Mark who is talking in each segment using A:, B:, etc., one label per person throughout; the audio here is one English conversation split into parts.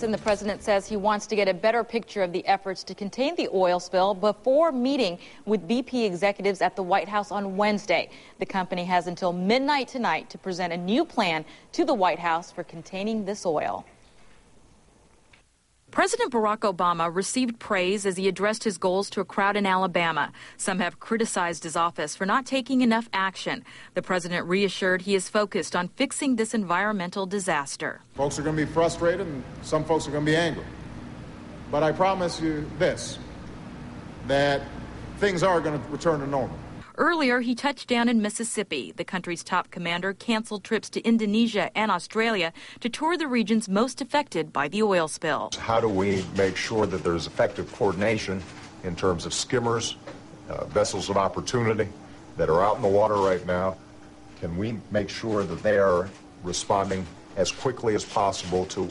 A: And the president says he wants to get a better picture of the efforts to contain the oil spill before meeting with BP executives at the White House on Wednesday. The company has until midnight tonight to present a new plan to the White House for containing this oil. President Barack Obama received praise as he addressed his goals to a crowd in Alabama. Some have criticized his office for not taking enough action. The president reassured he is focused on fixing this environmental disaster.
B: Folks are going to be frustrated and some folks are going to be angry. But I promise you this, that things are going to return to normal.
A: Earlier, he touched down in Mississippi. The country's top commander canceled trips to Indonesia and Australia to tour the regions most affected by the oil spill.
C: How do we make sure that there's effective coordination in terms of skimmers, vessels of opportunity that are out in the water right now? Can we make sure that they are responding as quickly as possible to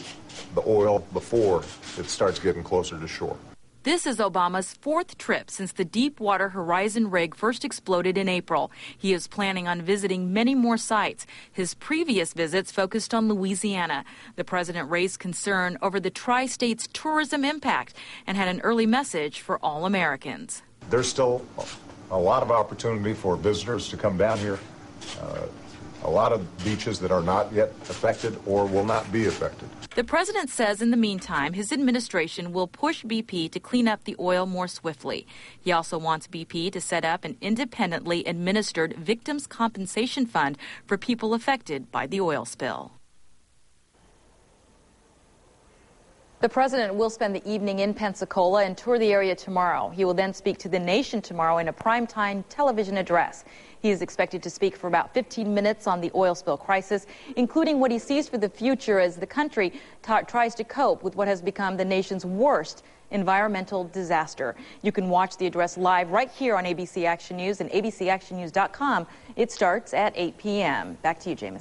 C: the oil before it starts getting closer to shore?
A: This is Obama's fourth trip since the Deepwater Horizon rig first exploded in April. He is planning on visiting many more sites. His previous visits focused on Louisiana. The president raised concern over the tri-state's tourism impact and had an early message for all Americans.
C: There's still a lot of opportunity for visitors to come down here. A lot of beaches that are not yet affected or will not be affected.
A: The president says in the meantime, his administration will push BP to clean up the oil more swiftly. He also wants BP to set up an independently administered victims' compensation fund for people affected by the oil spill. The president will spend the evening in Pensacola and tour the area tomorrow. He will then speak to the nation tomorrow in a primetime television address. He is expected to speak for about 15 minutes on the oil spill crisis, including what he sees for the future as the country tries to cope with what has become the nation's worst environmental disaster. You can watch the address live right here on ABC Action News and abcactionnews.com. It starts at 8 p.m. Back to you, Jameson.